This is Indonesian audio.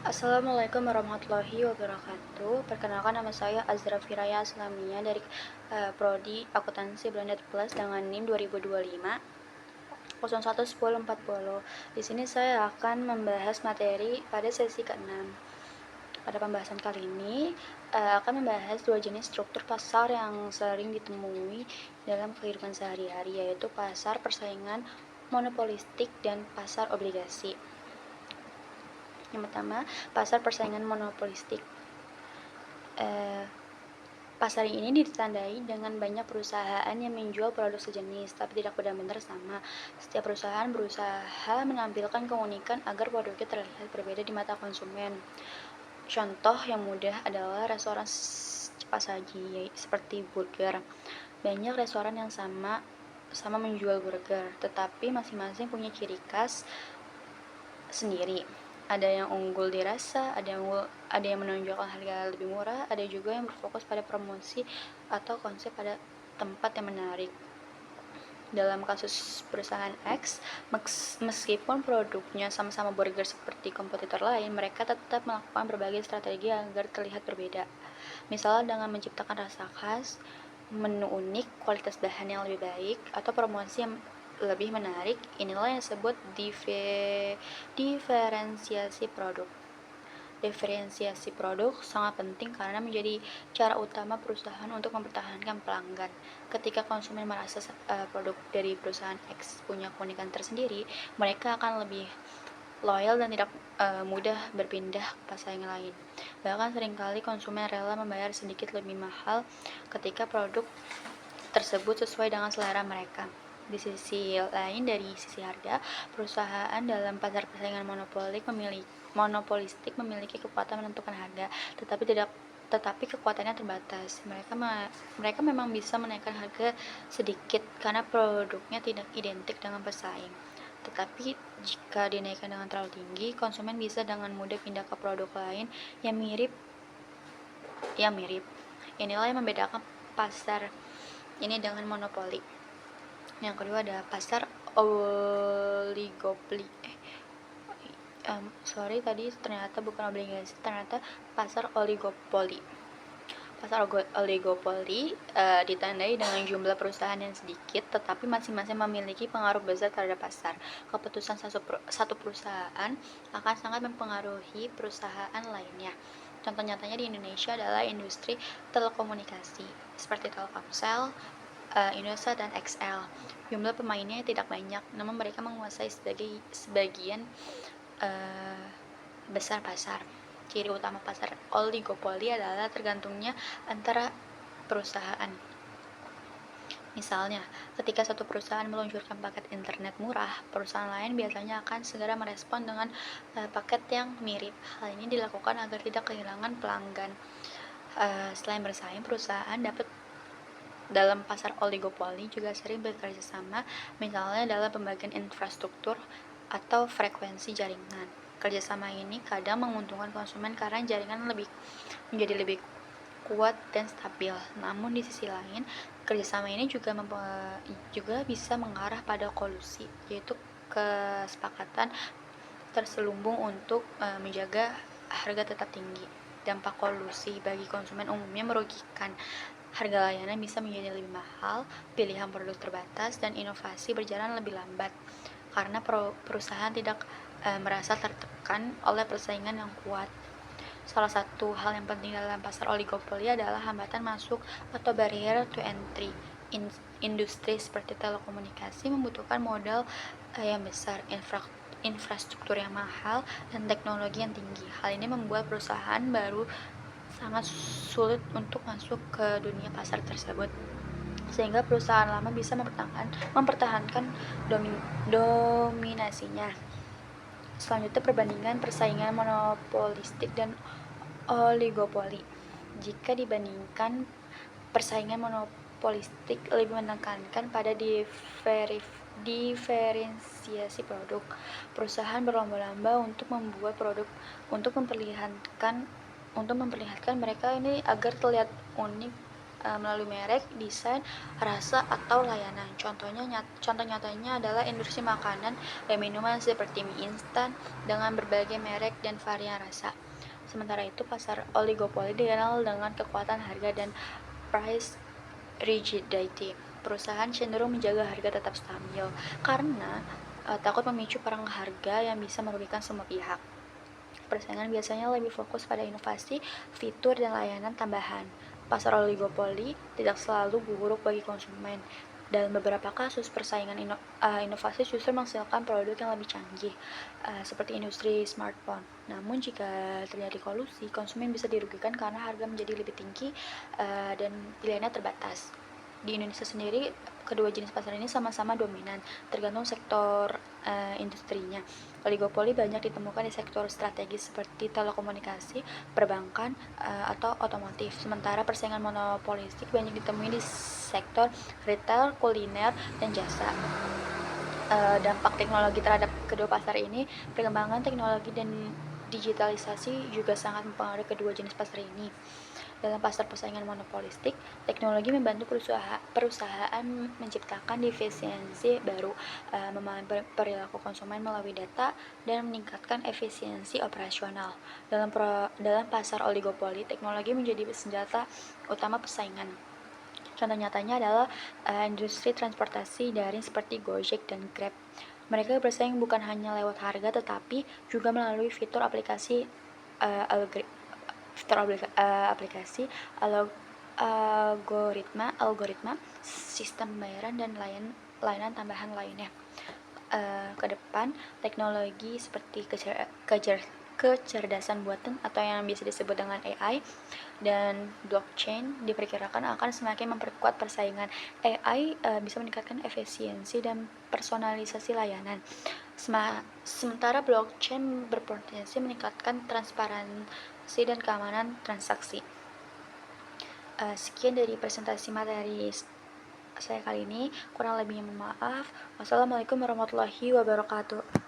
Assalamualaikum warahmatullahi wabarakatuh. Perkenalkan, nama saya Azra Firaya Aslamia dari Prodi Akuntansi Blended Plus dengan NIM 2025 011040. Di sini saya akan membahas materi pada sesi ke-6. Pada pembahasan kali ini akan membahas dua jenis struktur pasar yang sering ditemui dalam kehidupan sehari-hari, yaitu pasar persaingan monopolistik dan pasar obligasi. Yang pertama, pasar persaingan monopolistik. Pasar ini ditandai dengan banyak perusahaan yang menjual produk sejenis, tapi tidak benar-benar sama. Setiap perusahaan berusaha menampilkan keunikan agar produknya terlihat berbeda di mata konsumen. Contoh yang mudah adalah restoran cepat saji, seperti burger. Banyak restoran yang sama menjual burger, tetapi masing-masing punya ciri khas sendiri. Ada yang unggul di rasa, ada yang menonjolkan harga lebih murah, ada juga yang berfokus pada promosi atau konsep pada tempat yang menarik. Dalam kasus perusahaan X, meskipun produknya sama-sama burger seperti kompetitor lain, mereka tetap melakukan berbagai strategi agar terlihat berbeda. Misalnya dengan menciptakan rasa khas, menu unik, kualitas bahan yang lebih baik, atau promosi yang lebih menarik. Inilah yang disebut diferensiasi produk. Diferensiasi produk sangat penting karena menjadi cara utama perusahaan untuk mempertahankan pelanggan. Ketika konsumen merasa produk dari perusahaan X punya keunikan tersendiri, mereka akan lebih loyal dan tidak mudah berpindah ke pesaing lain. Bahkan seringkali konsumen rela membayar sedikit lebih mahal ketika produk tersebut sesuai dengan selera mereka. Di sisi lain, dari sisi harga, perusahaan dalam pasar persaingan monopolistik memiliki kekuatan menentukan harga, tetapi kekuatannya terbatas. Mereka memang bisa menaikkan harga sedikit karena produknya tidak identik dengan pesaing. Tetapi jika dinaikkan dengan terlalu tinggi, konsumen bisa dengan mudah pindah ke produk lain yang mirip. Inilah yang membedakan pasar ini dengan monopoli. Yang kedua ada pasar oligopoli. Tadi ternyata bukan obligasi, ternyata pasar oligopoli. Pasar oligopoli ditandai dengan jumlah perusahaan yang sedikit, tetapi masing-masing memiliki pengaruh besar terhadap pasar. Keputusan satu perusahaan akan sangat mempengaruhi perusahaan lainnya. Contoh nyatanya di Indonesia adalah industri telekomunikasi, seperti Telkomsel, Indosat, dan XL. Jumlah pemainnya tidak banyak, namun mereka menguasai sebagian besar pasar. Ciri utama pasar oligopoli adalah tergantungnya antara perusahaan. Misalnya, ketika satu perusahaan meluncurkan paket internet murah, perusahaan lain biasanya akan segera merespon dengan paket yang mirip. Hal ini dilakukan agar tidak kehilangan pelanggan. Selain bersaing, perusahaan dalam pasar oligopoli juga sering bekerja sama, misalnya dalam pembagian infrastruktur atau frekuensi jaringan. Kerjasama ini kadang menguntungkan konsumen karena jaringan menjadi lebih kuat dan stabil. Namun di sisi lain, kerjasama ini juga bisa mengarah pada kolusi, yaitu kesepakatan terselubung untuk menjaga harga tetap tinggi. Dampak kolusi bagi konsumen umumnya merugikan. Harga layanan bisa menjadi lebih mahal, pilihan produk terbatas, dan inovasi berjalan lebih lambat karena perusahaan tidak merasa tertekan oleh persaingan yang kuat. Salah satu hal yang penting dalam pasar oligopoli adalah hambatan masuk atau barrier to entry. Industri seperti telekomunikasi membutuhkan modal yang besar, infrastruktur yang mahal, dan teknologi yang tinggi. Hal ini membuat perusahaan baru sangat sulit untuk masuk ke dunia pasar tersebut, sehingga perusahaan lama bisa mempertahankan dominasinya. Selanjutnya, perbandingan persaingan monopolistik dan oligopoli. Jika dibandingkan, persaingan monopolistik lebih menekankan pada diferensiasi produk. Perusahaan berlomba-lomba untuk membuat produk untuk memperlihatkan mereka ini agar terlihat unik melalui merek, desain, rasa, atau layanan. Contoh nyatanya adalah industri makanan dan minuman seperti mie instan dengan berbagai merek dan varian rasa. Sementara itu, pasar oligopoli dikenal dengan kekuatan harga dan price rigidity. Perusahaan cenderung menjaga harga tetap stabil karena takut memicu perang harga yang bisa merugikan semua pihak. Persaingan biasanya lebih fokus pada inovasi, fitur, dan layanan tambahan. Pasar oligopoli tidak selalu buruk bagi konsumen. Dalam beberapa kasus, persaingan inovasi justru menghasilkan produk yang lebih canggih, seperti industri smartphone. Namun, jika terjadi kolusi, konsumen bisa dirugikan karena harga menjadi lebih tinggi dan pilihannya terbatas. Di Indonesia sendiri, kedua jenis pasar ini sama-sama dominan, tergantung sektor industrinya. Oligopoli banyak ditemukan di sektor strategis seperti telekomunikasi, perbankan, atau otomotif. Sementara persaingan monopolistik banyak ditemui di sektor retail, kuliner, dan jasa. Dampak teknologi terhadap kedua pasar ini, perkembangan teknologi dan digitalisasi juga sangat mempengaruhi kedua jenis pasar ini. Dalam pasar persaingan monopolistik, teknologi membantu perusahaan menciptakan efisiensi baru, memahami perilaku konsumen melalui data, dan meningkatkan efisiensi operasional. Dalam pasar oligopoli, teknologi menjadi senjata utama persaingan. Contoh nyatanya adalah industri transportasi daring seperti Gojek dan Grab. Mereka bersaing bukan hanya lewat harga, tetapi juga melalui fitur aplikasi algoritma, sistem pembayaran, dan layanan tambahan lainnya. Ke depan, teknologi seperti kecerdasan buatan atau yang bisa disebut dengan AI dan blockchain diperkirakan akan semakin memperkuat persaingan. AI bisa meningkatkan efisiensi dan personalisasi layanan. Sementara blockchain berpotensi meningkatkan transparansi dan keamanan transaksi. Sekian dari presentasi materi saya kali ini. Kurang lebihnya mohon maaf. Wassalamualaikum warahmatullahi wabarakatuh.